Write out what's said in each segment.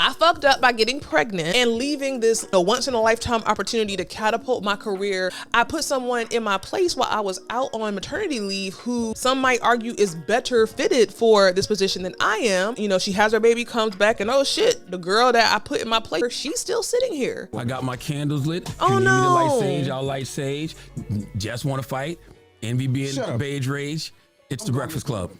I fucked up by getting pregnant and leaving this once in a lifetime opportunity to catapult my career. I put someone in my place while I was out on maternity leave who some might argue is better fitted for this position than I am. You know, she has her baby, comes back, and oh shit, the girl that I put in my place, she's still sitting here. I got my candles lit. Oh Can you no. give me the light sage? I'll light sage. Jess want to fight. Envy being beige rage. It's the Breakfast Club.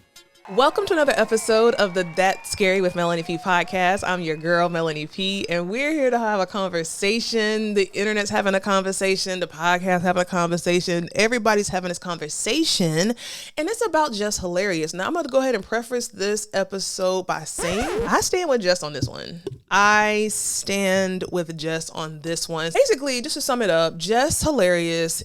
Welcome to another episode of the That's Scary with Melanie P podcast. I'm your girl, Melanie P, and we're here to have a conversation. The internet's having a conversation. The podcast having a conversation. Everybody's having this conversation, and it's about Jess Hilarious. Now, I'm going to go ahead and preface this episode by saying I stand with Jess on this one. I stand with Jess on this one. Basically, just to sum it up, Jess Hilarious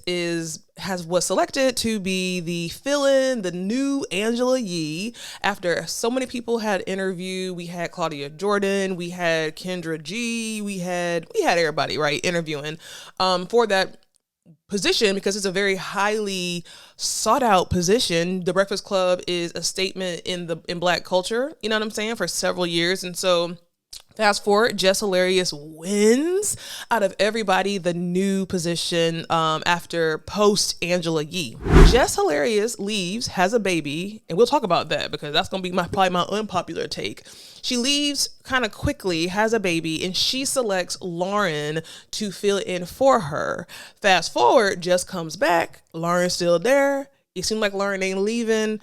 was selected to be the fill-in, the new Angela Yee, after so many people had interviewed. We had Claudia Jordan, we had Kendra G, we had everybody, right, interviewing for that position, because it's a very highly sought out position. The Breakfast Club is a statement in Black culture, you know what I'm saying, for several years. And so fast forward, Jess Hilarious wins out of everybody the new position after post Angela Yee. Jess Hilarious leaves, has a baby, and we'll talk about that because that's going to be probably my unpopular take. She leaves kind of quickly, has a baby, and she selects Lauren to fill in for her. Fast forward, Jess comes back, Lauren's still there. It seemed like Lauren ain't leaving.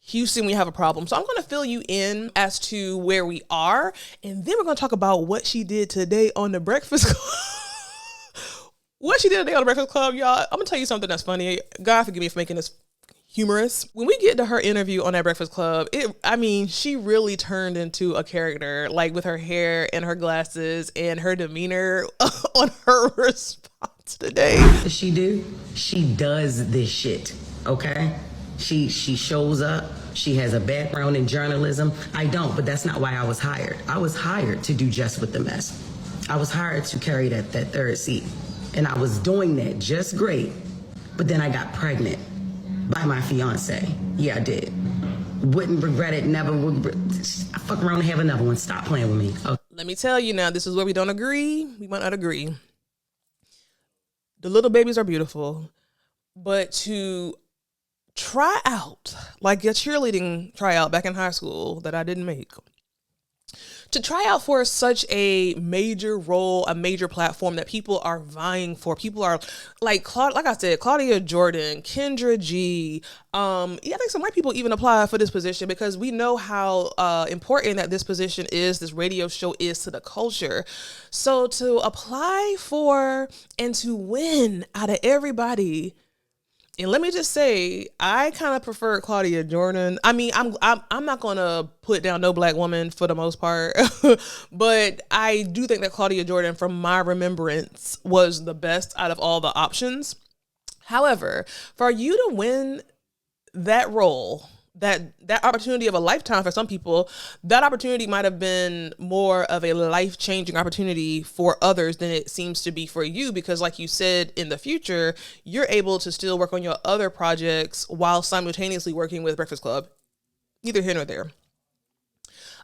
Houston, we have a problem. So I'm going to fill you in as to where we are. And then we're going to talk about what she did today on the Breakfast Club. What she did today on the Breakfast Club, y'all. I'm going to tell you something that's funny. God forgive me for making this humorous. When we get to her interview on that Breakfast Club, she really turned into a character, like with her hair and her glasses and her demeanor on her response today. She do? She does this shit, okay? She shows up. She has a background in journalism. I don't, but that's not why I was hired. I was hired to do Just with the Mess. I was hired to carry that third seat. And I was doing that just great. But then I got pregnant by my fiance. Yeah, I did. Wouldn't regret it, never would. I fuck around and have another one. Stop playing with me. Okay. Let me tell you now, this is where we don't agree. We might not agree. The little babies are beautiful, but to try out, like a cheerleading tryout back in high school that I didn't make, to try out for such a major role, a major platform that people are vying for. People are like I said, Claudia Jordan, Kendra G. I think some white people even apply for this position because we know how important that this position is, this radio show is to the culture. So to apply for and to win out of everybody. And let me just say, I kind of prefer Claudia Jordan. I mean, I'm not going to put down no Black woman for the most part, but I do think that Claudia Jordan, from my remembrance, was the best out of all the options. However, for you to win that role, that opportunity of a lifetime for some people, that opportunity might have been more of a life-changing opportunity for others than it seems to be for you, because like you said, in the future, you're able to still work on your other projects while simultaneously working with Breakfast Club. Neither here nor there.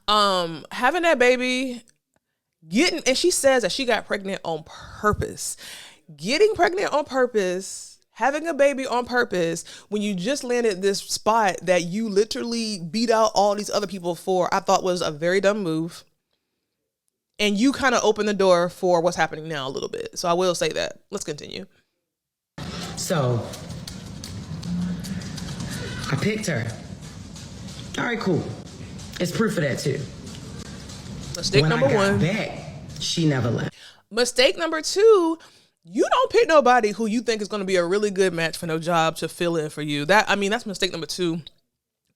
Having that baby, and she says that she got pregnant on purpose. Getting pregnant on purpose, having a baby on purpose, when you just landed this spot that you literally beat out all these other people for, I thought was a very dumb move. And you kind of opened the door for what's happening now a little bit. So I will say that. Let's continue. So, I picked her. All right, cool. It's proof of that too. Mistake number one. When I got back, she never left. Mistake number two, you don't pick nobody who you think is going to be a really good match for no job to fill in for you. That's mistake number two.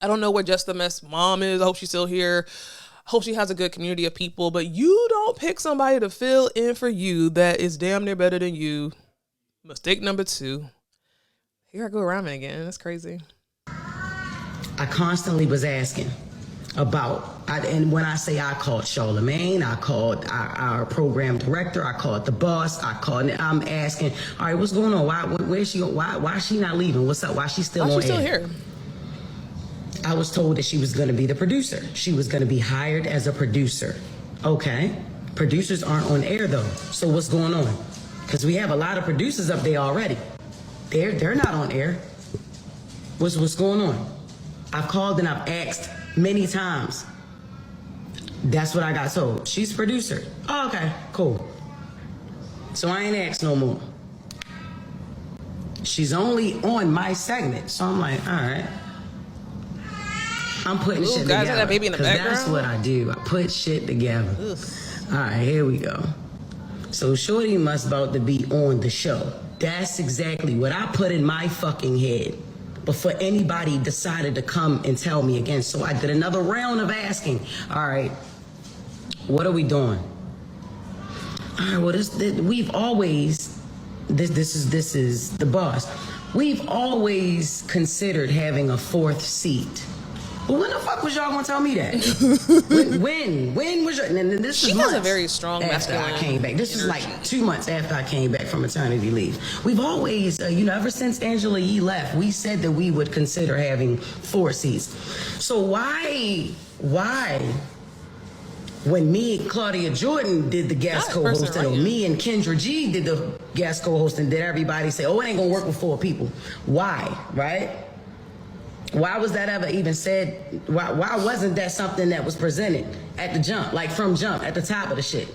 I don't know where Just the Mess mom is. I hope she's still here. Hope she has a good community of people, but you don't pick somebody to fill in for you that is damn near better than you. Mistake number two. Here I go ramen again. That's crazy. I constantly was asking and when I say I called Charlemagne, I called our program director, I called the boss, I'm asking, all right, what's going on? Why is she not leaving? What's up? Why is she still on air? Here? I was told that she was going to be the producer. She was going to be hired as a producer. Okay. Producers aren't on air though. So what's going on? Because we have a lot of producers up there already. They're not on air. What's going on? I've called and I've asked many times. That's what I got told. She's a producer. Oh, okay, cool. So I ain't asked no more. She's only on my segment. So I'm like, all right. I'm putting shit guys, together. that baby in the background? That's what I do. I put shit together. All right, here we go. So Shorty must about to be on the show. That's exactly what I put in my fucking head before anybody decided to come and tell me again. So I did another round of asking. All right, what are we doing? All right, well, we've always, this is the boss. We've always considered having a fourth seat. Well, when the fuck was y'all gonna tell me that? when was your? And this she is has a very strong after masculine I came back. This is like 2 months after I came back from maternity leave. We've always, ever since Angela Yee left, we said that we would consider having 4 seats. So why? When me and Claudia Jordan did the guest co-hosting, or me and Kendra G did the guest co-hosting, did everybody say, oh, it ain't gonna work with 4 people? Why, right? Why was that ever even said? Why wasn't that something that was presented at the jump, like from jump, at the top of the shit?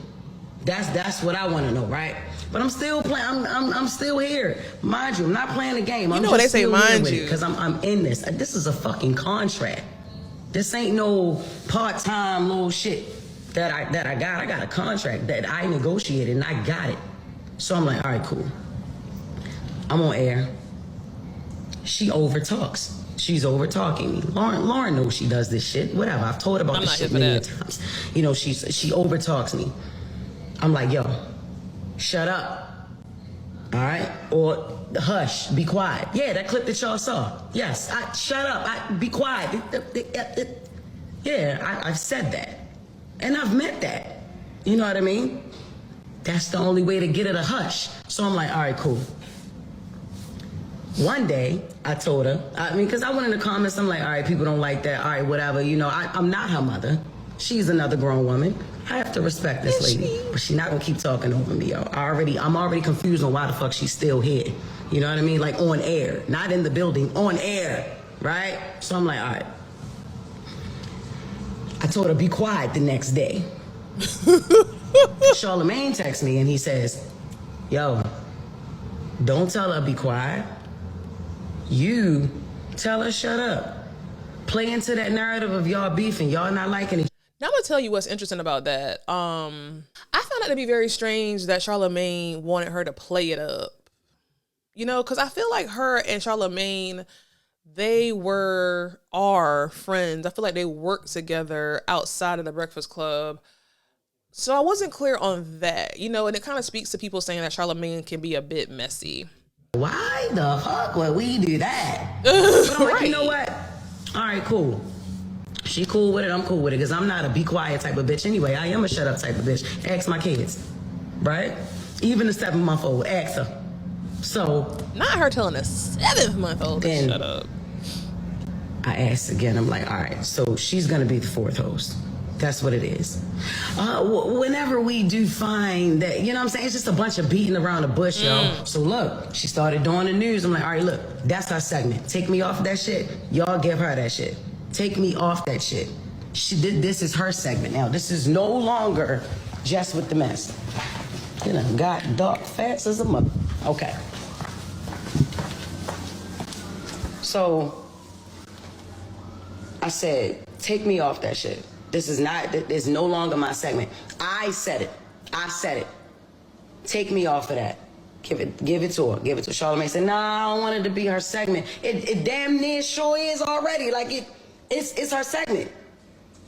That's what I want to know, right? But I'm still playing. I'm still here, mind you. I'm not playing the game. You know what they say, mind you, because I'm in this. This is a fucking contract. This ain't no part-time little shit that I got. I got a contract that I negotiated and I got it. So I'm like, all right, cool. I'm on air. She overtalks. She's over talking me. Lauren knows she does this shit. Whatever. I've told her about this shit many times. She over talks me. I'm like, yo, shut up. All right? Or hush, be quiet. Yeah, that clip that y'all saw. Yes, shut up. Be quiet. Yeah, I've said that. And I've meant that. You know what I mean? That's the only way to get it a hush. So I'm like, all right, cool. One day, I told her, because I went in the comments, I'm like, all right, people don't like that, all right, whatever, I'm not her mother. She's another grown woman. I have to respect this lady, but she's not gonna keep talking over me, yo. I'm already confused on why the fuck she's still here. You know what I mean? Like on air, not in the building, on air, right? So I'm like, all right. I told her, be quiet the next day. Charlemagne texts me and he says, yo, don't tell her be quiet. You tell her shut up. Play into that narrative of y'all beefing, y'all not liking it. Now I'm gonna tell you what's interesting about that. I found it to be very strange that Charlemagne wanted her to play it up. Because I feel like her and Charlemagne, they are friends. I feel like they work together outside of the Breakfast Club. So I wasn't clear on that, and it kind of speaks to people saying that Charlemagne can be a bit messy. Why the fuck would we do that? But I'm like, you know what? All right, cool. She cool with it, I'm cool with it, because I'm not a be quiet type of bitch anyway. I am a shut up type of bitch. Ask my kids, right? Even the 7-month-old, ask her. So. Not her telling a 7-month-old to shut up. I asked again, I'm like, all right, so she's going to be the 4th host. That's what it is. Whenever we do find that, you know what I'm saying? It's just a bunch of beating around the bush, yo. So look, she started doing the news. I'm like, all right, look, that's her segment. Take me off that shit. Y'all give her that shit. Take me off that shit. This is her segment now. This is no longer Jess with the mess. Got dark fast as a mother. Okay. So I said, take me off that shit. This is no longer my segment. I said it. Take me off of that. Give it to her. Give it to her. Charlemagne said, nah, I don't want it to be her segment. It damn near sure is already. Like it's her segment.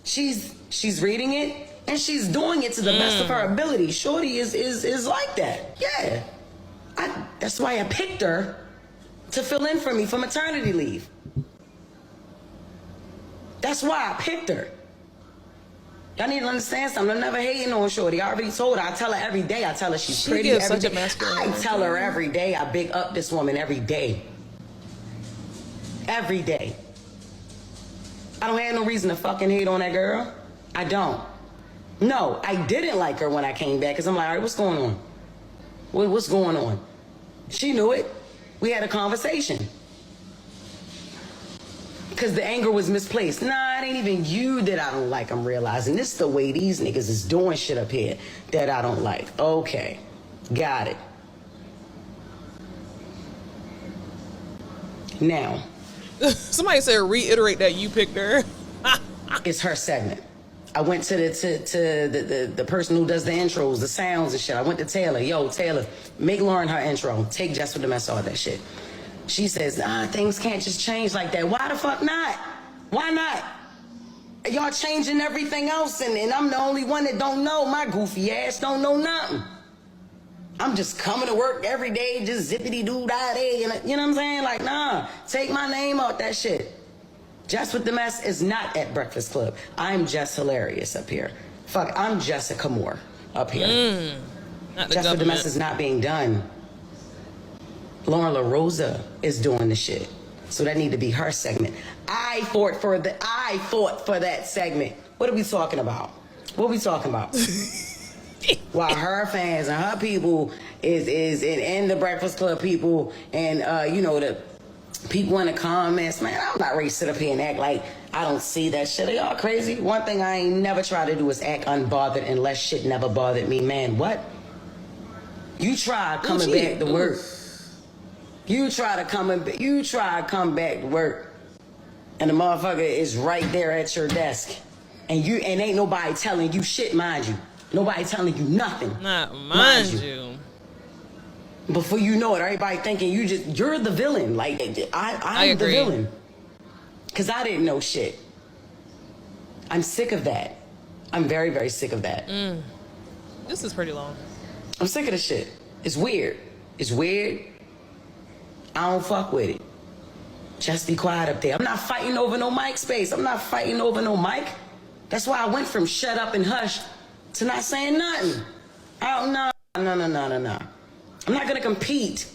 She's reading it and she's doing it to the best of her ability. Shorty is like that. Yeah. That's why I picked her to fill in for me for maternity leave. That's why I picked her. Y'all need to understand something. I'm never hating on Shorty. I already told her. I tell her every day. I tell her she's pretty every day. I tell her every day. I big up this woman every day. Every day. I don't have no reason to fucking hate on that girl. I don't. No, I didn't like her when I came back because I'm like, all right, what's going on? What's going on? She knew it. We had a conversation. Because the anger was misplaced. Nah, it ain't even you that I don't like, I'm realizing. This is the way these niggas is doing shit up here that I don't like. Okay, got it. Now. Somebody said reiterate that you picked her. It's her segment. I went to the person who does the intros, the sounds and shit. I went to Taylor. Yo, Taylor, make Lauren her intro. Take Jess with the mess, all that shit. She says, things can't just change like that. Why the fuck not? Why not? Y'all changing everything else, and I'm the only one that don't know. My goofy ass don't know nothing. I'm just coming to work every day, just zippity-doo-dah-day, and you know what I'm saying? Like, nah, take my name out that shit. Jess with the mess is not at Breakfast Club. I'm Jess Hilarious up here. Fuck, I'm Jessica Moore up here. Jess with the mess is not being done. Lauren LaRosa is doing the shit. So that need to be her segment. I fought for that segment. What are we talking about? What are we talking about? While her fans and her people is in the Breakfast Club people and the people in the comments, man, I'm not ready to sit up here and act like I don't see that shit. Are y'all crazy? One thing I ain't never try to do is act unbothered unless shit never bothered me. Man, what? You try coming back to work. You try to come back to work, and the motherfucker is right there at your desk, and ain't nobody telling you shit, mind you. Nobody telling you nothing. Not mind you. Before you know it, everybody thinking you're the villain. Like I'm the villain, cause I didn't know shit. I'm sick of that. I'm very, very sick of that. This is pretty long. I'm sick of the shit. It's weird. It's weird. I don't fuck with it. Just be quiet up there. I'm not fighting over no mic space. I'm not fighting over no mic. That's why I went from shut up and hush to not saying nothing. No. I'm not gonna compete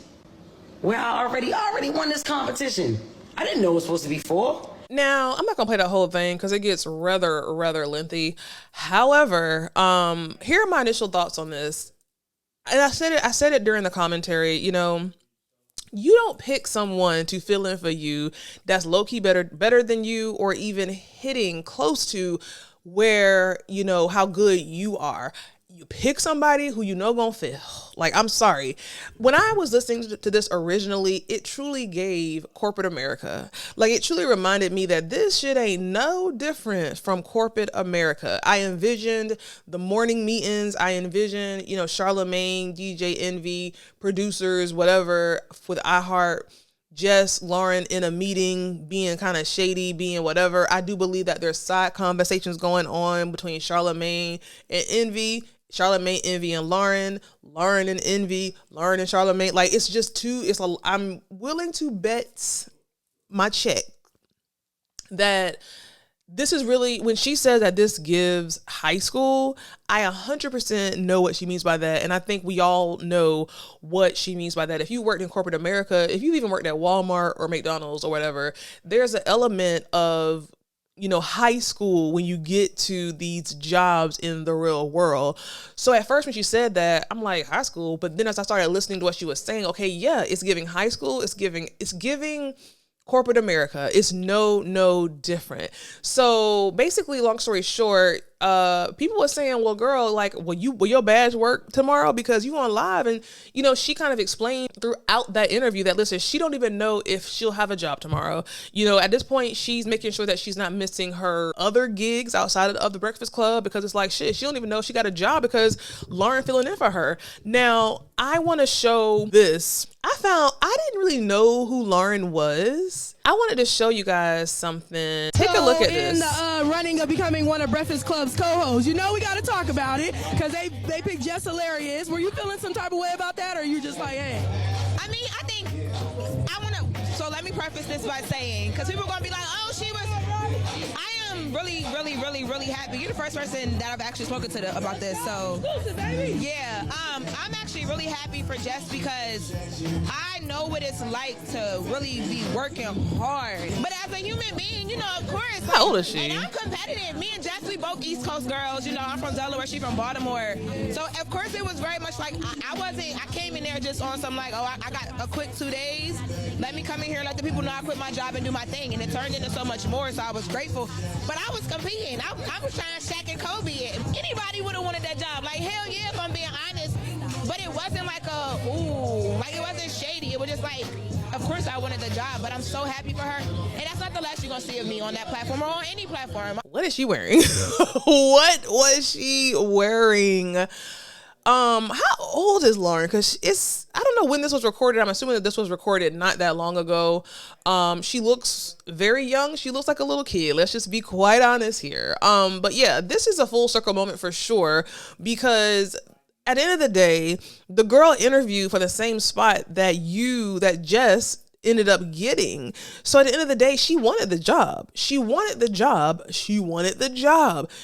where I already won this competition. I didn't know it was supposed to be 4. Now, I'm not gonna play that whole thing because it gets rather lengthy. However, here are my initial thoughts on this. And I said it during the commentary, you don't pick someone to fill in for you that's low-key better than you or even hitting close to where, how good you are. You pick somebody who gonna fit. Like, I'm sorry. When I was listening to this originally, it truly gave corporate America. Like, it truly reminded me that this shit ain't no different from corporate America. I envisioned the morning meetings. I envisioned, Charlemagne, DJ Envy, producers, whatever, with iHeart, Jess, Lauren in a meeting, being kind of shady, being whatever. I do believe that there's side conversations going on between Charlemagne and Envy. Charlemagne, Envy, and Lauren and Envy, Lauren and Charlemagne. Like, it's just I'm willing to bet my check that this is really, when she says that this gives high school, I 100% know what she means by that. And I think we all know what she means by that. If you worked in corporate America, if you even worked at Walmart or McDonald's or whatever, there's an element of high school when you get to these jobs in the real world. So at first when she said that, I'm like, high school. But then as I started listening to what she was saying, okay, yeah, it's giving high school. It's giving corporate America. It's no different. So basically, long story short, people were saying, well, girl, like, will your badge work tomorrow? Because you on live. And, she kind of explained throughout that interview that, listen, she don't even know if she'll have a job tomorrow. At this point, she's making sure that she's not missing her other gigs outside of the Breakfast Club, because it's like, shit, she don't even know she got a job because Lauren filling in for her. Now, I want to show this. I didn't really know who Lauren was. I wanted to show you guys something. Take a look at this. In the running of becoming one of Breakfast Club's co-hosts, we got to talk about it because they picked Jess Hilarious. Were you feeling some type of way about that, or are you just like, hey? I mean, I think so let me preface this by saying, because people are going to be like, oh, she was, I am really, really, really, really happy. You're the first person that I've actually spoken to about this. So, yeah, I'm actually really happy for Jess because I know what it's like to really be working hard. But as a human being, you know, of course. How old is she? And I'm competitive. Me and Jess, we both East Coast girls. You know, I'm from Delaware. She's from Baltimore. So, of course, it was very much like I came in there just on some like, oh, I got a quick 2 days. Let me come in here and let the people know I quit my job and do my thing. And it turned into so much more. So I was grateful. But I was competing. I was trying Shaq and Kobe. Anybody would have wanted that job. Like, hell yeah, if I'm being honest. But it wasn't like it wasn't shady. It was just like, of course I wanted the job, but I'm so happy for her. And that's not the last you're going to see of me on that platform or on any platform. What is she wearing? What was she wearing? How old is Lauren? Because I don't know when this was recorded. I'm assuming that this was recorded not that long ago. She looks very young. She looks like a little kid. Let's just be quite honest here. But yeah, this is a full circle moment for sure, because at the end of the day, the girl interviewed for the same spot that Jess ended up getting. So at the end of the day, she wanted the job.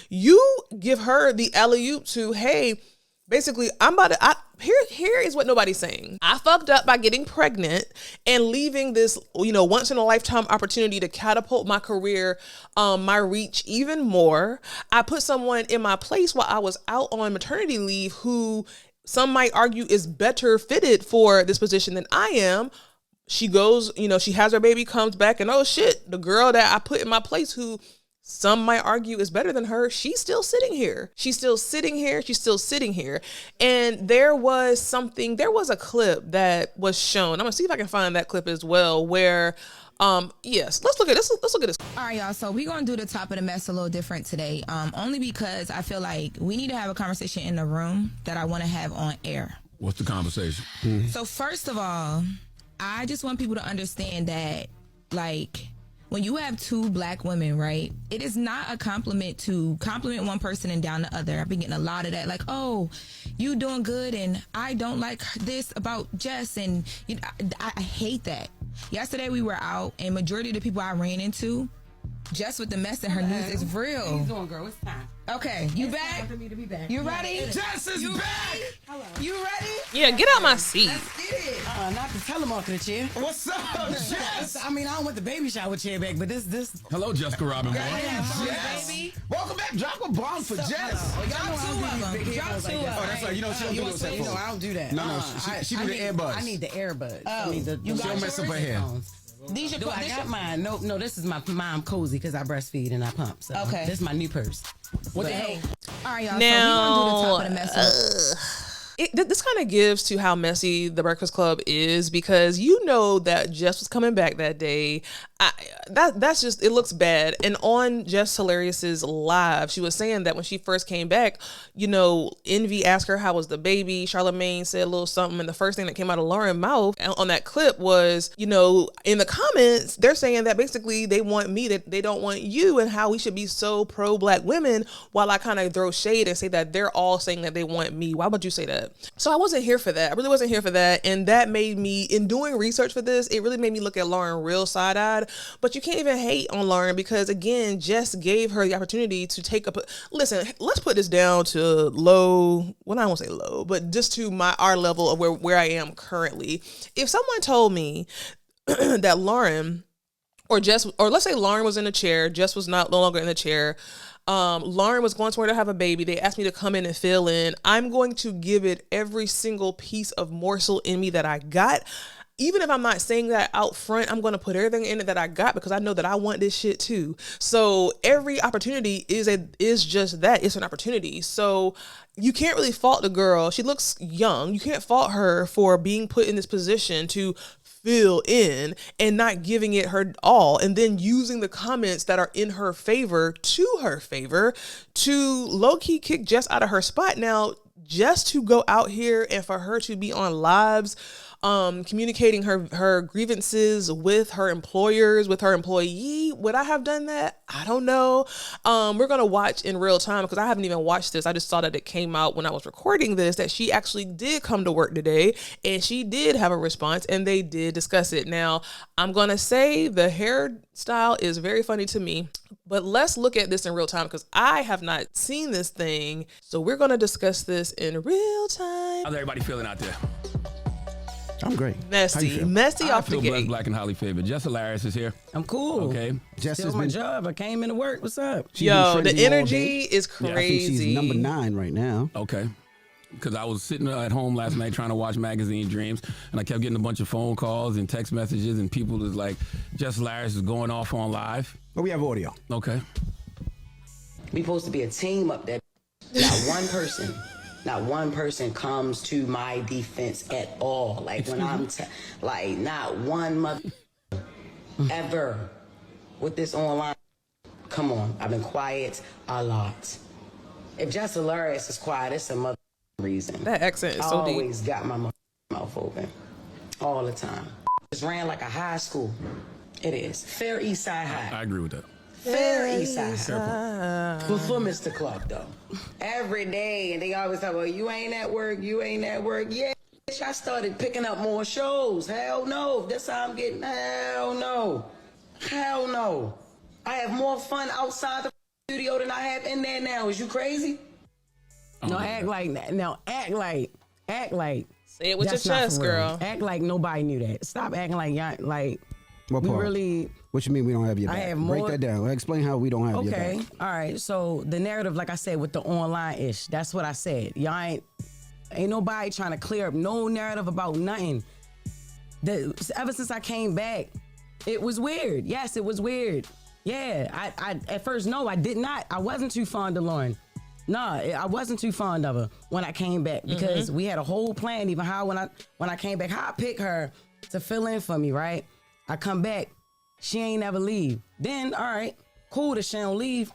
You give her the alley-oop to, hey, basically, here is what nobody's saying. I fucked up by getting pregnant and leaving this, once in a lifetime opportunity to catapult my career, my reach even more. I put someone in my place while I was out on maternity leave who some might argue is better fitted for this position than I am. She goes, she has her baby, comes back, and oh shit, the girl that I put in my place who some might argue is better than her, she's still sitting here. And there was a clip that was shown. I'm gonna see if I can find that clip as well, where yes, let's look at this. All right, y'all. So we're gonna do the top of the mess a little different today. Only because I feel like we need to have a conversation in the room that I want to have on air. What's the conversation? So first of all, I just want people to understand that, like, when you have two black women, right, it is not a compliment to compliment one person and down the other. I've been getting a lot of that, like, oh, you doing good and I don't like this about Jess, and I hate that. Yesterday we were out and majority of the people I ran into, Jess with the mess in her news is real. How you doing, girl? It's time. Okay, you It's back? time for me to be back. You ready? Jess is back! You ready? Yeah, get out my seat. Let's get it. Not the telemarketer chair. What's up, Jess? I mean, I don't want the baby shower chair back, but this. Hello, Jessica Robin. Yes. Baby. Welcome back. Drop a bomb for Jess. Y'all know I don't do these big Drop headphones like two that. of Oh, that's right. You know, she don't do those You know, headphones. I don't do that. No, she do the earbuds. I need the earbuds. Oh, I need the you got She'll mess up her hair. These your I got mine. No, this is my mom cozy because I breastfeed and I pump. So Okay. this is my new purse. What the hell? All right, y'all. Now, so we're gonna do the top of the mess. This kind of gives to how messy the Breakfast Club is, because that Jess was coming back that day. That's just, it looks bad. And on Jess Hilarious's live, she was saying that when she first came back, Envy asked her how was the baby. Charlemagne said a little something, and the first thing that came out of Lauren's mouth on that clip was, in the comments, they're saying that basically they want me, that they don't want you, and how we should be so pro black women, while I kind of throw shade and say that they're all saying that they want me. Why would you say that? So I wasn't here for that. I really wasn't here for that. And that made me, in doing research for this, it really made me look at Lauren real side-eyed. But you can't even hate on Lauren, because again, Jess gave her the opportunity to take listen, let's put this down to low, well, I won't say low, but just to our level of where I am currently. If someone told me that Lauren or Jess, or let's say Lauren was in a chair, Jess was no longer in the chair, Lauren was going somewhere to have a baby, they asked me to come in and fill in, I'm going to give it every single piece of morsel in me that I got. Even if I'm not saying that out front, I'm going to put everything in it that I got, because I know that I want this shit too. So every opportunity is just that. It's an opportunity. So you can't really fault the girl. She looks young. You can't fault her for being put in this position to fill in and not giving it her all, and then using the comments that are in her favor to low-key kick Jess out of her spot. Now, just to go out here and for her to be on lives communicating her grievances with her employers, with her employee. Would I have done that? I don't know. We're going to watch in real time because I haven't even watched this. I just saw that it came out when I was recording this, that she actually did come to work today and she did have a response and they did discuss it. Now, I'm going to say the hairstyle is very funny to me, but let's look at this in real time because I have not seen this thing. So we're going to discuss this in real time. How's everybody feeling out there? I'm great. Messy I off the feel gate. blessed, black, and highly favored. Jess Hilarious is here. I'm cool. Okay. Jess Still has my been, job. I came into work. What's up? Yo, the trending all energy day. is I think crazy. she's number 9 right now. Okay. Because I was sitting at home last night trying to watch Magazine Dreams, and I kept getting a bunch of phone calls and text messages, and people was like, Jess Hilarious is going off on live. But we have audio. Okay. We supposed to be a team up there. Not one person comes to my defense at all. Like when I'm like not one mother ever with this online. Come on, I've been quiet a lot. If Jess Hilarious is quiet, it's a mother reason. That accent is so I deep. always got my mouth open all the time. Just ran like a high school. It is Fair East Side High. I agree with that. Fair East Side. Before Mr. Clark, though. Every day, and they always talk about, you ain't at work, you ain't at work. Yeah, bitch, I started picking up more shows. Hell no. That's how I'm getting. Hell no. Hell no. I have more fun outside the studio than I have in there now. Is you crazy? No, act like that. No, act like. Say it with That's your not chest, for real. girl. Act like nobody knew that. Stop acting like y'all, like What we part? really. What you mean we don't have your I back? have Break more- that down. Explain how we don't have your Okay, back. all right. So the narrative, like I said, with the online ish, that's what I said. Y'all ain't nobody trying to clear up no narrative about nothing. Ever since I came back, it was weird. Yes, it was weird. Yeah, I at first no, I did not. I wasn't too fond of Lauren. Nah, I wasn't too fond of her when I came back because we had a whole plan. Even how when I came back, how I pick her to fill in for me. Right, I come back. She ain't never leave. Then, all right, cool that she don't leave,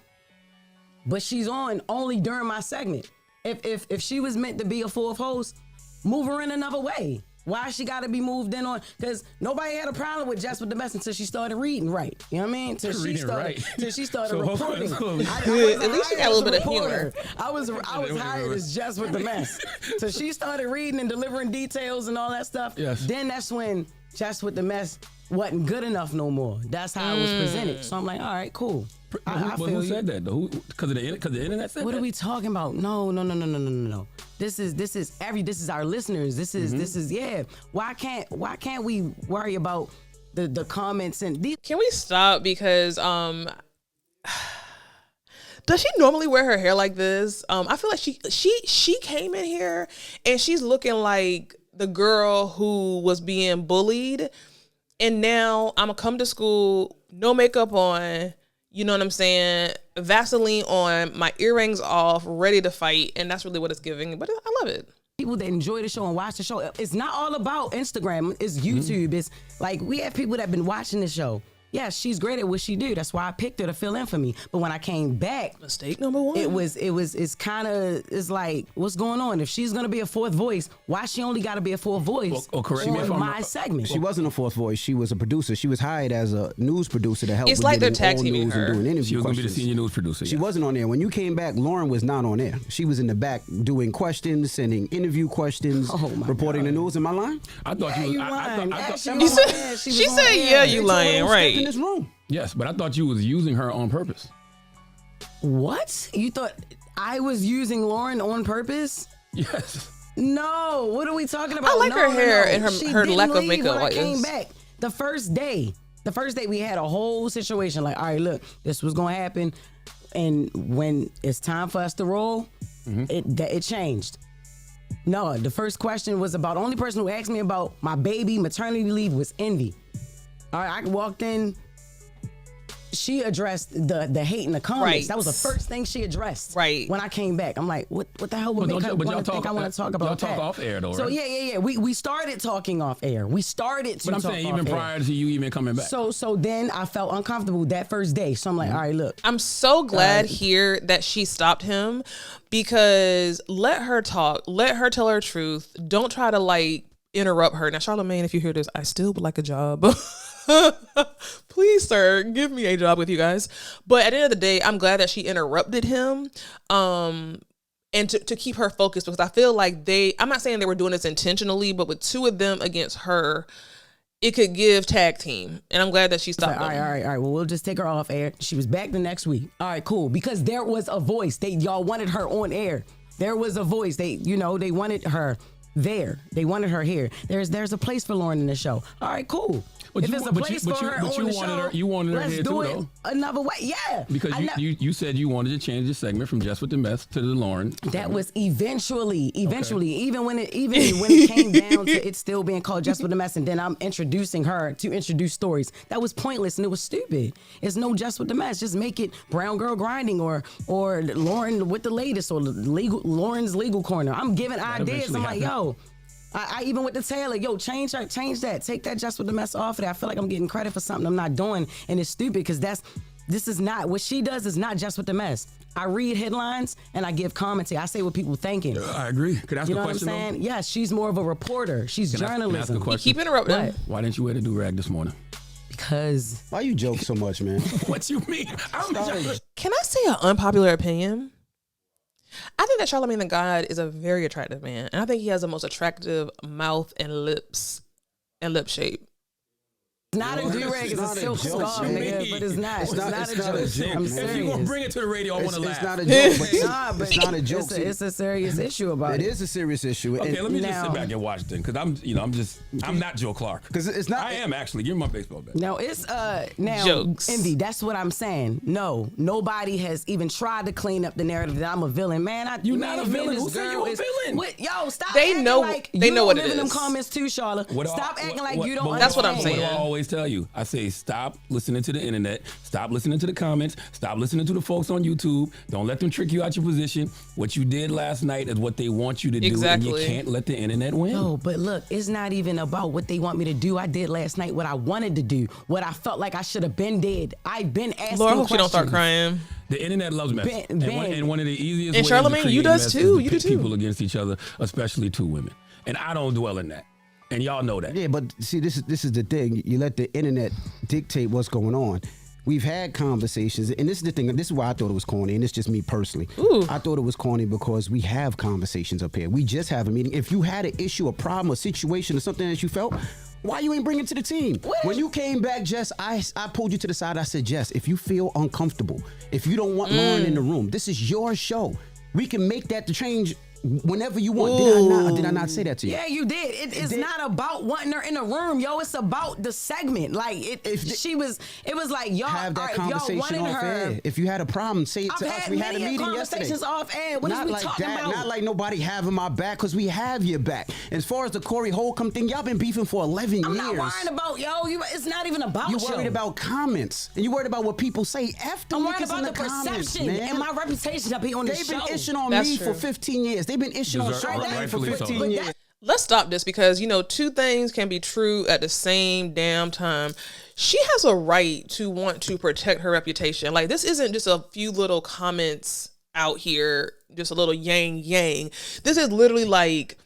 but she's on only during my segment. If she was meant to be a fourth host, move her in another way. Why she got to be moved in on? Because nobody had a problem with Jess with the mess until she started reading right. You know what I mean? Till she started So, reporting. hold on. At least she got a little bit of humor. I was hired as Jess with the mess. So she started reading and delivering details and all that stuff. Yes. Then that's when Jess with the mess wasn't good enough no more. That's how it was presented. So I'm like, all right, cool. I feel Who you. said that though? Because the internet said What that? are we talking about? No. This is our listeners. This is yeah. Why can't we worry about the comments and these? Can we stop? Because does she normally wear her hair like this? I feel like she came in here and she's looking like the girl who was being bullied. And now I'm gonna come to school, no makeup on, you know what I'm saying? Vaseline on, my earrings off, ready to fight. And that's really what it's giving. But I love it. People that enjoy the show and watch the show. It's not all about Instagram. It's YouTube. It's like we have people that have been watching the show. Yeah, she's great at what she do. That's why I picked her to fill in for me. But when I came back, Mistake number one. it's like, what's going on? If she's gonna be a fourth voice, why she only gotta be a fourth voice correct me if on I'm my wrong. segment? She wasn't a fourth voice. She was a producer. She was hired as a news producer to help It's with like they're getting tag all teaming news her. and doing interview She was going to be the questions. senior news producer. She yeah. wasn't on there. When you came back, Lauren was not on there. She was in the back doing questions, sending interview questions, Oh, my reporting God. the news. Am I lying? I thought Yeah, you was. you I lying. thought, Actually, You was said- on air. she was on said, air. yeah, you They told her lying, don't step right. in this room. yes, but I thought you was using her on purpose. What? You thought I was using Lauren on purpose? Yes. No, what are we talking about? I like her hair and her- She her didn't lack of leave makeup when like I came this. back the first day we had a whole situation like, all right, look, this was gonna happen, and when it's time for us to roll, it changed. No, the first question was about, the only person who asked me about my baby maternity leave was Envy. All right, I walked in. She addressed the hate in the comments. Right. That was the first thing she addressed. Right. When I came back, I'm like, what the hell would But make don't her you- but wanna y'all think talk- I want to talk y'all about talk that? off air, though, So right? yeah. We started talking off air. We started to But I'm talk saying off even air. prior to you even coming back. So then I felt uncomfortable that first day. So I'm like, all right, look. I'm so glad here that she stopped him because let her talk. Let her tell her truth. Don't try to like interrupt her. Now, Charlemagne, if you hear this, I still would like a job. Please, sir, give me a job with you guys. But at the end of the day, I'm glad that she interrupted him. And to keep her focused, because I feel like I'm not saying they were doing this intentionally, but with two of them against her, it could give tag team. And I'm glad that she stopped. All right. Well, we'll just take her off air. She was back the next week. All right, cool. Because there was a voice. Y'all wanted her on air. There was a voice. They wanted her there. They wanted her here. There's a place for Lauren in the show. All right, cool. But if there's a place for her on the show, you wanted her let's here do too, it though. Another way. Yeah. Because you said you wanted to change the segment from Jess with the Mess to the Lauren. That was eventually, okay. even when it came down to it still being called Jess with the Mess, and then I'm introducing her to introduce stories. That was pointless and it was stupid. It's no Jess with the Mess. Just make it Brown Girl Grinding or Lauren with the latest or Lauren's Legal Corner. I'm giving ideas. I'm like, yo. I even with the Taylor, change that. Take that Just with the Mess off of there. I feel like I'm getting credit for something I'm not doing, and it's stupid because this is not what she does. Is not Just with the Mess. I read headlines and I give commentary. I say what people thinking. I agree. Could I ask a question? You know what I'm saying? Yes, she's more of a reporter. She's journalism. Can I ask a question? You keep interrupting. Why didn't you wear the do-rag this morning? Because. Why you joke so much, man? What you mean? Can I say an unpopular opinion? I think that Charlemagne the God is a very attractive man. And I think he has the most attractive mouth and lips and lip shape. It's not a do-rag, it's a silk scarf, nigga, but it's not. It's not a joke. I'm serious. If you gonna bring it to the radio, I want to laugh. It's not a joke, but it's not a joke. It's a serious issue about it. It is a serious issue. Okay, let me just sit back and watch then, because I'm not Joe Clark. Because it's not. I am actually. Give me my baseball bat. No, it's now jokes. Envy. That's what I'm saying. No, nobody has even tried to clean up the narrative that I'm a villain, man. You're not a villain. Who said you a villain? What, yo, stop. They acting know. like They you know don't what it live in them is. comments too, Charlotte. Stop acting like you don't. That's what I'm understand. saying. What do I always tell you? I say stop listening to the internet. Stop listening to the comments. Stop listening to the folks on YouTube. Don't let them trick you out your position. What you did last night is what they want you to do, Exactly. and you can't let the internet win. No, but look, it's not even about what they want me to do. I did last night what I wanted to do, what I felt like I should have been did. I've been asking Laura, I hope questions. you don't start crying. The internet loves mess. And one of the easiest And ways Charlemagne, to create you does mess too. is You to do pit too. people against each other, especially two women. And I don't dwell in that. And y'all know that. Yeah, but see, this is the thing. You let the internet dictate what's going on. We've had conversations, and this is the thing. This is why I thought it was corny, and it's just me personally. Ooh. I thought it was corny because we have conversations up here. We just have a meeting. If you had an issue, a problem, a situation, or something that you felt, why you ain't bring it to the team? When you came back, Jess, I pulled you to the side. I said, Jess, if you feel uncomfortable, if you don't want Lauren in the room, this is your show. We can make that the change whenever you want. Did I not say that to you? Yeah, you did. It's not about wanting her in the room, yo. It's about the segment. Like it was like y'all have that if conversation y'all wanted off her. air. If you had a problem, say it to us. We had a meeting conversations yesterday. off air. What is we talking about? Not like nobody having my back, because we have your back. As far as the Corey Holcomb thing, y'all been beefing for 11 years. I'm not worried about it's not even about you worried about comments, and you worried about what people say after. I'm worried about the perception and my reputation to be on the show. They've been ishing on That's me true. for 15 years. They've been ishing on Charlemagne for 15 years. Let's stop this because, two things can be true at the same damn time. She has a right to want to protect her reputation. Like, this isn't just a few little comments out here, just a little yang. This is literally like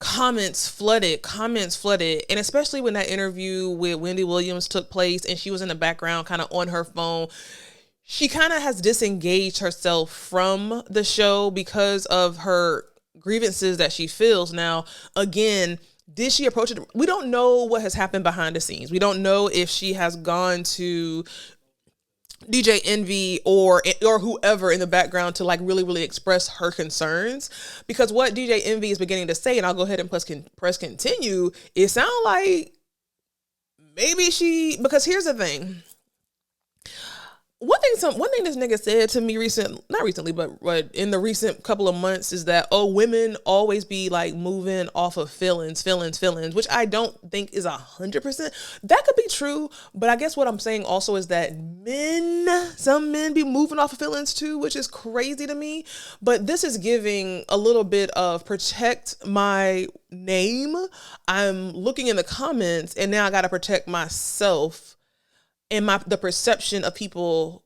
comments flooded. And especially when that interview with Wendy Williams took place and she was in the background kind of on her phone, she kind of has disengaged herself from the show because of her grievances that she feels. Now, again, did she approach it? We don't know what has happened behind the scenes. We don't know if she has gone to DJ Envy or whoever in the background to like really express her concerns, because what DJ Envy is beginning to say, and I'll go ahead and press continue, it sounds like maybe because here's the thing. One thing this nigga said to me not recently, but in the recent couple of months is that, women always be like moving off of feelings, which I don't think is 100%. That could be true, but I guess what I'm saying also is that some men be moving off of feelings too, which is crazy to me. But this is giving a little bit of protect my name. I'm looking in the comments and now I got to protect myself and the perception of people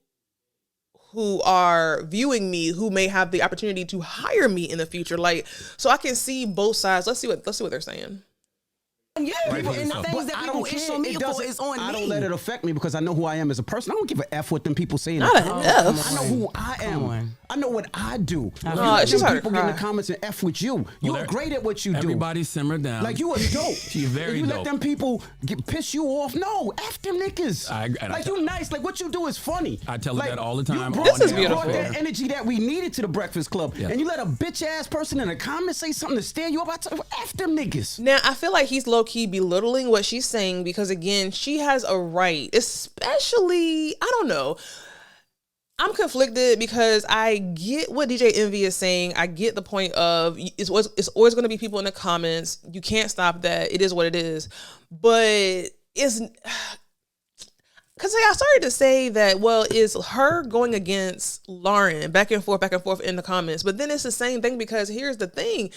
who are viewing me, who may have the opportunity to hire me in the future. Like, so I can see both sides. Let's see what they're saying. Yeah, people, Rightfully and the so. things But that I people don't ish care. on me It for doesn't. is on me. I don't let it affect me because I know who I am as a person. I don't give a F what them people saying. Not I an F. I know who I am. on. I know what I do. No, You she's let hard to people get in the cry. comments and F with you. You're there- great at what you do. Everybody simmer down. Like you are dope. She's very you dope. let them people piss you off. No, F them niggas. I you nice. Like what you do is funny. I tell her like, that all the time. You brought, This is you beautiful. brought that energy that we needed to the Breakfast Club, Yeah. and you let a bitch ass person in the comments say something to stare you up. I tell F them niggas. Now, I feel like he's low key belittling what she's saying because, again, she has a right, especially, I don't know. I'm conflicted because I get what DJ Envy is saying. I get the point of it's always going to be people in the comments. You can't stop that. It is what it is. But it's because I started to say that, well, is her going against Lauren back and forth in the comments. But then it's the same thing because here's the thing.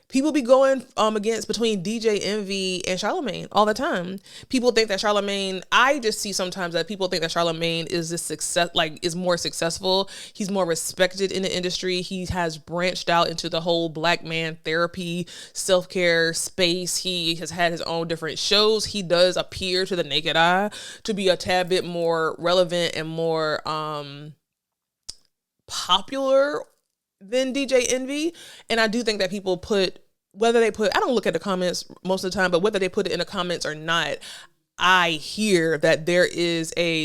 People be going against between DJ Envy and Charlemagne all the time. People think that Charlemagne, I just see sometimes that people think that Charlemagne is this success, like is more successful. He's more respected in the industry. He has branched out into the whole black man therapy, self-care space. He has had his own different shows. He does appear to the naked eye to be a tad bit more relevant and more popular than DJ Envy. And I do think that people I don't look at the comments most of the time, but whether they put it in the comments or not, I hear that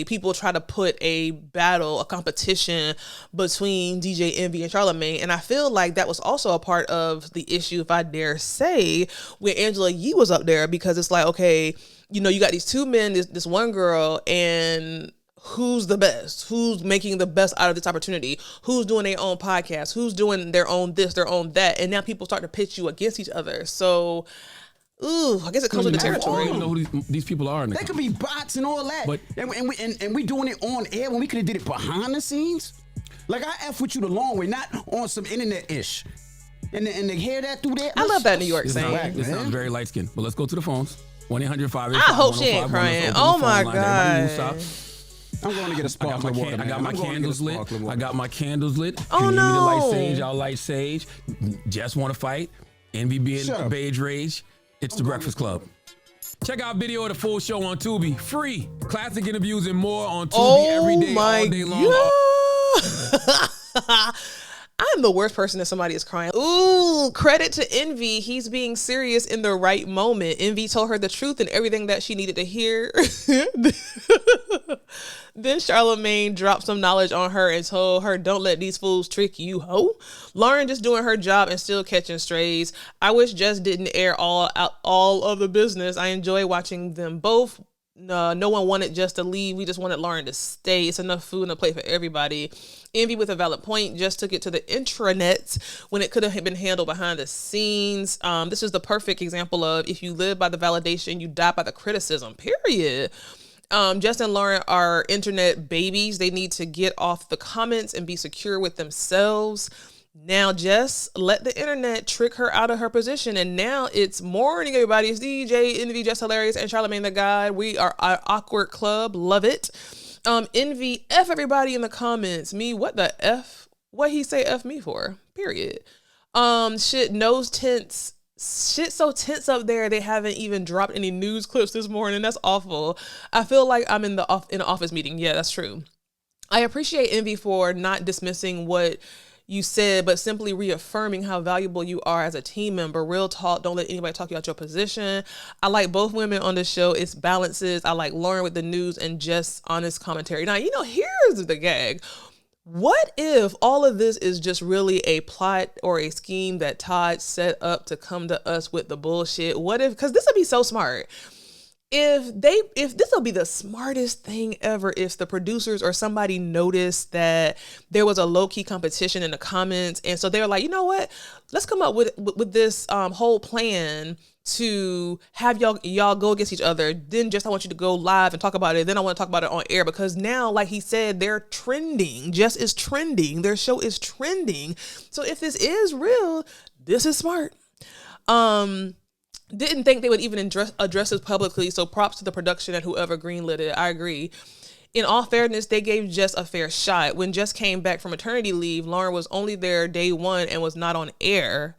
people try to put a battle, a competition between DJ Envy and Charlemagne. And I feel like that was also a part of the issue, if I dare say, when Angela Yee was up there, because it's like, okay, you got these two men, this one girl, and who's the best? Who's making the best out of this opportunity? Who's doing their own podcast? Who's doing their own this, their own that? And now people start to pitch you against each other. So, I guess it comes with the I don't territory. even know who these people are. They could be bots and all that. But- and we doing it on air when we could have did it behind the scenes. Like I F with you the long way, not on some internet-ish. And they hear that through there. I love that New York This saying. sounds, this sounds very light skinned. But let's go to the phones. 1-800-585-1051. I hope she ain't crying. Oh my God. I'm going to get a sparkling water. I got my candles lit. I got my candles lit. Oh, you need me to light no. sage? I'll light sage. Jess want to fight. Envy being Shut up. beige rage. It's the Breakfast Club. Check out video of the full show on Tubi. Free. Classic interviews and more on Tubi every day, all day long. I'm the worst person if somebody is crying. Ooh, credit to Envy. He's being serious in the right moment. Envy told her the truth and everything that she needed to hear. Then Charlemagne dropped some knowledge on her and told her, don't let these fools trick you, ho. Lauren just doing her job and still catching strays. I wish Jess didn't air all of the business. I enjoy watching them both. No one wanted Jess to leave. We just wanted Lauren to stay. It's enough food on the plate for everybody. Envy with a valid point. Just took it to the intranet when it could have been handled behind the scenes. This is the perfect example of if you live by the validation, you die by the criticism, period. Jess and Lauren are internet babies. They need to get off the comments and be secure with themselves. Now, Jess let the internet trick her out of her position, and now it's morning, everybody. It's DJ, Envy, Jess Hilarious, and Charlemagne the God. We are our awkward club. Love it. Envy, F everybody in the comments. Me, what the F? What he say F me for? Period. Shit, nose tints. Shit so tense up there, they haven't even dropped any news clips this morning. That's awful. I feel like I'm in an office meeting. Yeah, that's true. I appreciate Envy for not dismissing what you said, but simply reaffirming how valuable you are as a team member. Real talk. Don't let anybody talk you out your position. I like both women on the show. It's balances. I like Lauren with the news and just honest commentary. Now, here's the gag. What if all of this is just really a plot or a scheme that Todd set up to come to us with the bullshit? What if, because this would be so smart. If this will be the smartest thing ever, if the producers or somebody noticed that there was a low-key competition in the comments. And so they're like, you know what, let's come up with this whole plan to have y'all go against each other. Then I want you to go live and talk about it. Then I want to talk about it on air, because now, like he said, they're trending. Jess is trending. Their show is trending. So if this is real, this is smart. Didn't think they would even address this publicly. So props to the production and whoever greenlit it. I agree. In all fairness, they gave Jess a fair shot. When Jess came back from maternity leave, Lauren was only there day one and was not on air.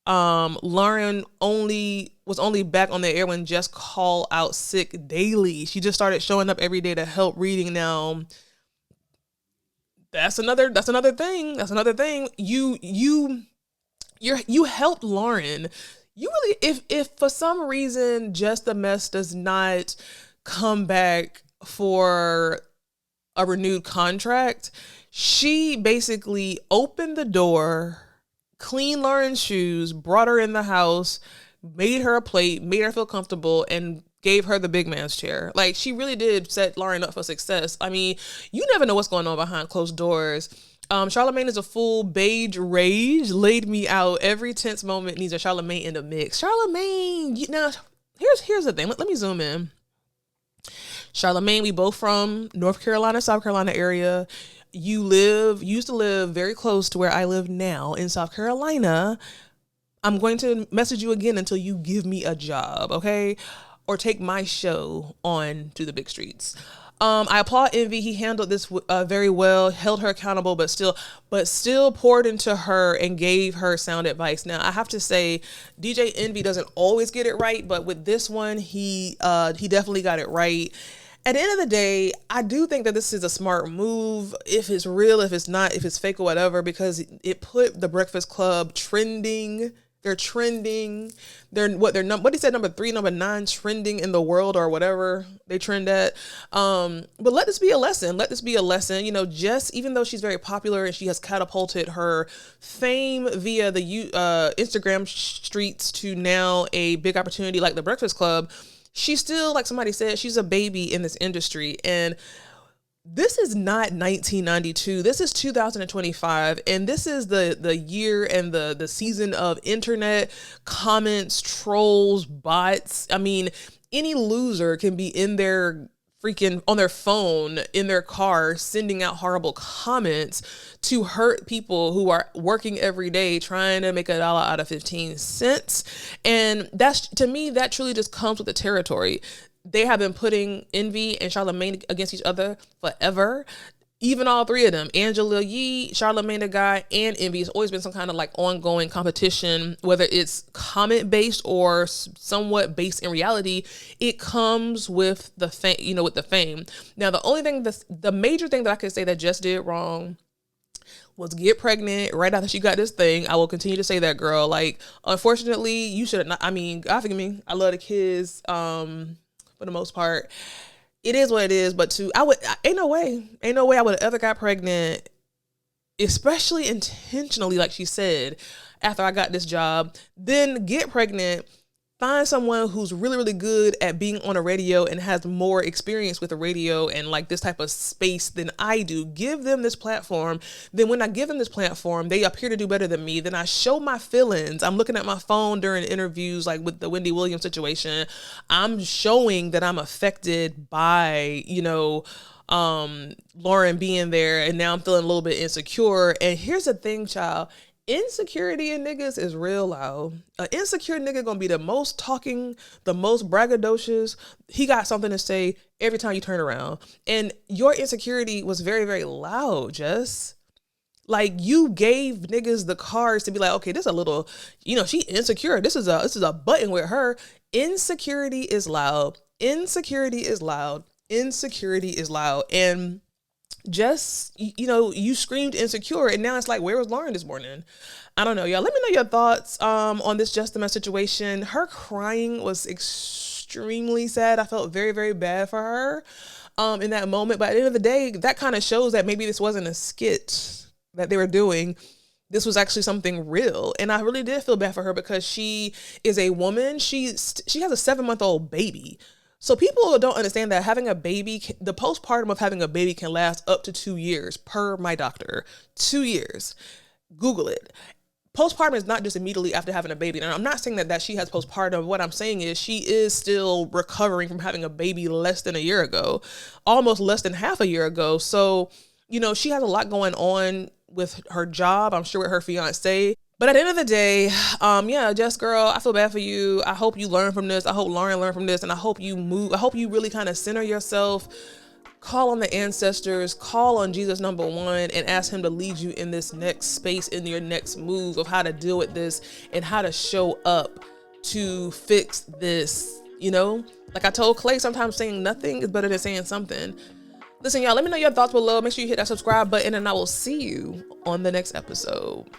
Lauren only was only back on the air when Jess called out sick daily. She just started showing up every day to help reading now. That's another thing. That's another thing. You helped Lauren. You really, if for some reason Just the Mess does not come back for a renewed contract, she basically opened the door, cleaned Lauren's shoes, brought her in the house, made her a plate, made her feel comfortable, and gave her the big man's chair. Like, she really did set Lauren up for success. I mean, you never know what's going on behind closed doors. Charlemagne is a fool. Beige rage laid me out. Every tense moment needs a Charlemagne in the mix. Charlemagne, now here's the thing. Let me zoom in. Charlemagne, we both from North Carolina, South Carolina area. You used to live very close to where I live now in South Carolina. I'm going to message you again until you give me a job, okay? Or take my show on to the big streets. I applaud Envy. He handled this very well, held her accountable, but still poured into her and gave her sound advice. Now, I have to say, DJ Envy doesn't always get it right, but with this one, he definitely got it right. At the end of the day, I do think that this is a smart move. If it's real, if it's not, if it's fake or whatever, because it put the Breakfast Club trending. They're trending. What he said, number 3, number 9 trending in the world or whatever they trend at. But let this be a lesson. Let this be a lesson. You know, Jess, even though she's very popular and she has catapulted her fame via the Instagram streets to now a big opportunity like the Breakfast Club, she's still, like somebody said, she's a baby in this industry. And this is not 1992. This is 2025. And this is the year and the season of internet comments, trolls, bots. I mean, any loser can be in their freaking on their phone in their car sending out horrible comments to hurt people who are working every day trying to make $1 out of 15 cents. And that's, to me, that truly just comes with the territory. They have been putting Envy and Charlemagne against each other forever. Even all three of them, Angela Yee, Charlemagne the Guy, and Envy, has always been some kind of like ongoing competition, whether it's comment based or somewhat based in reality. It comes with the fame, with the fame. Now, the major thing that I could say that Jess did wrong was get pregnant right after she got this thing. I will continue to say that, girl. Like, unfortunately, you should have not. I mean, God forgive me. I love the kids. For the most part, it is what it is. But ain't no way I would have ever got pregnant, especially intentionally, like she said, after I got this job. Then get pregnant, find someone who's really, really good at being on a radio and has more experience with the radio and like this type of space than I do. Give them this platform. Then when I give them this platform, they appear to do better than me. Then I show my feelings. I'm looking at my phone during interviews, like with the Wendy Williams situation. I'm showing that I'm affected by, Lauren being there, and now I'm feeling a little bit insecure. And here's the thing, child. Insecurity in niggas is real loud. An insecure nigga gonna be the most talking, the most braggadocious. He got something to say every time you turn around. And your insecurity was very, very loud, Jess. Like, you gave niggas the cards to be like, okay, this is a little, she insecure. This is a button with her. Insecurity is loud. Insecurity is loud. Insecurity is loud. And just, you screamed insecure, and now it's like, where was Lauren this morning? I don't know, y'all. Let me know your thoughts on this Just the Mess situation. Her crying was extremely sad. I felt very, very bad for her in that moment. But at the end of the day, that kind of shows that maybe this wasn't a skit that they were doing. This was actually something real. And I really did feel bad for her because she is a woman. She has a 7-month-old baby. So people don't understand that having a baby, the postpartum of having a baby can last up to 2 years per my doctor. 2 years. Google it. Postpartum is not just immediately after having a baby. And I'm not saying that she has postpartum. What I'm saying is she is still recovering from having a baby less than a year ago, almost less than half a year ago. So, she has a lot going on with her job, I'm sure with her fiance. But at the end of the day, Jess, girl, I feel bad for you. I hope you learn from this. I hope Lauren learned from this. And I hope you move. I hope you really kind of center yourself, call on the ancestors, call on Jesus number 1, and ask him to lead you in this next space, in your next move of how to deal with this and how to show up to fix this, you know? Like I told Clay, sometimes saying nothing is better than saying something. Listen, y'all, let me know your thoughts below. Make sure you hit that subscribe button, and I will see you on the next episode.